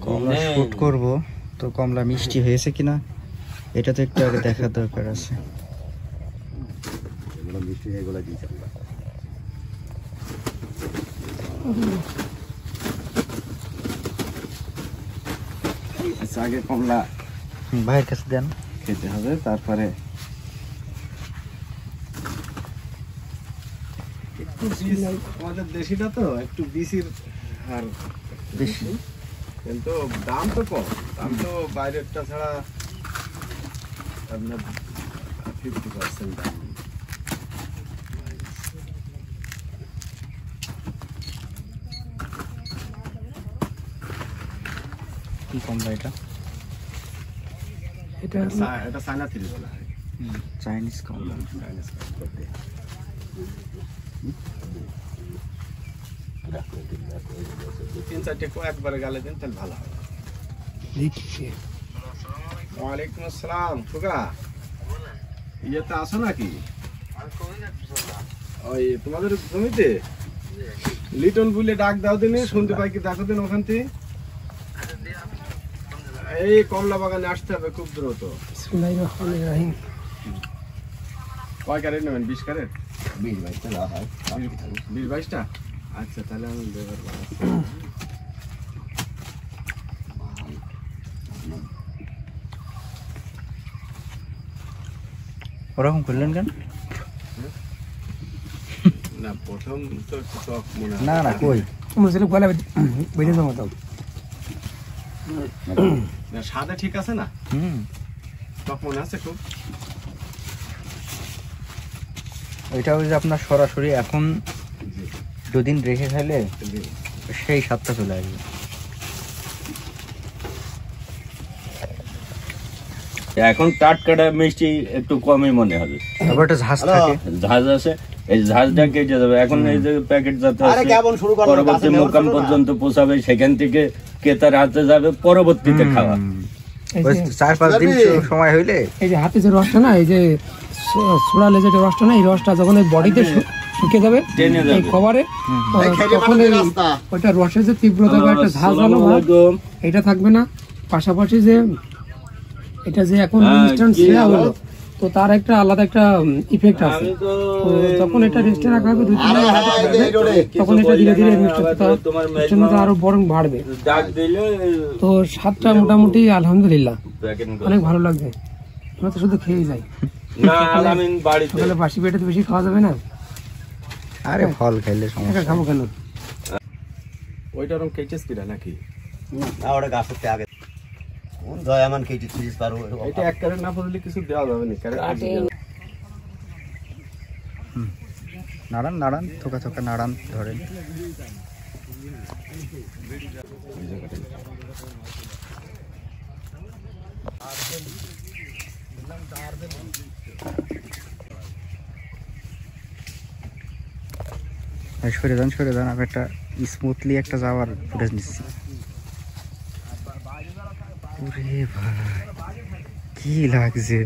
কমলা shoot করব, তো কমলা মিষ্টি হয়েছে কিনা এটা তো একটু আগে দেখার দরকার আছে। আগে কমলা ভাইয়ের কাছে দেন, খেতে হবে, তারপরে আমাদের দেশিটা তো একটু বিসির হার বেশি, কিন্তু দাম তো কম, দাম তো বাইরেরটা ছাড়া আপনার 50% দাম। কি কমলা এটা? এটা চায়না থ্রি বলা হয়, চাইনিজ কমলা। তিন চারটে একবারে গালে দিন তাহলে ভালো হবে। ওয়ালাইকুম আসসালাম। সুগা ইয়েতে আসো নাকি ওই তোমাদের জমিতে? লিটন বলে ডাক দাও দিনে, শুনতে পাই কি দেখো দিন ওখান থেকে। এই কমলা বাগানে আসতে হবে খুব দ্রুত। কয় ক্যারেট নেবেন? 20 ক্যারেট? 20-22টা? আচ্ছা, তাহলে আমি দেবার ওরকম করলেন কেন? না, প্রথম তো একটু টক মনে হয়। না না, কই না, স্বাদে ঠিক আছে না? টক মনে আছে খুব। ওইটা ওই যে আপনার সরাসরি এখন দুদিন রেখে খাইলে সেই স্বাদটা চলে আসবে। এখন টাটকাটা মিষ্টি একটু কমই মনে হবে, আবার একটা ঝাঁজ থাকে, ঝাঁজ আছে, এই ঝাঁজটা কেটে যাবে। এখন এই যে প্যাকেট যাতে আছে পরবর্তী মোকাম পর্যন্ত পৌঁছাবে, সেখান থেকে ক্রেতার হাতে যাবে, পরবর্তীতে খাওয়া। 4-5 দিন সময় হইলে এই যে হাতে যে রসটা না, এই যে ছোড়ালে যে রসটা না, এই রসটা যখন এই বডিতে শুকিয়ে যাবে এই কভারে, তখন ওইটা রসের যে তীব্রতা বা একটা ঝাঁজ হলো এটা থাকবে না। পাশাপাশি যে এটা যে এখন ইনস্ট্যান্ট শেয়া হলো, তো তার একটা আলাদা একটা ইফেক্ট আছে। যখন এটা রেস্টে রাখা হবে 2-3 দিন, তখন এটা ধীরে ধীরে মিষ্টতা আরো বরং বাড়বে। তো স্বাদটা মোটামুটি আলহামদুলিল্লাহ অনেক ভালো লাগবে। আমরা তো শুধু খেয়ে যাই, সকালে বাসি পেটে তো বেশি খাওয়া যাবে না। আরে ফল খাইলে সমস্যা খাবো কেন? ওইটা ওরকম কেটেস কিনা নাকি? না, ওটা গাছ করতে আগে দয়ামান কেটে চিজ পারো। এটা 1 ক্যারেট না পড়লে কিছু দেওয়া যাবে না। ক্যারেট নাড়ান নাড়ান, থোকা থোকা নাড়ান, ধরেন। সরে যান, আমি একটা স্মুথলি একটা যাওয়ার ফুটেজ নিচ্ছি। ওরে ভাই কি লাগছে।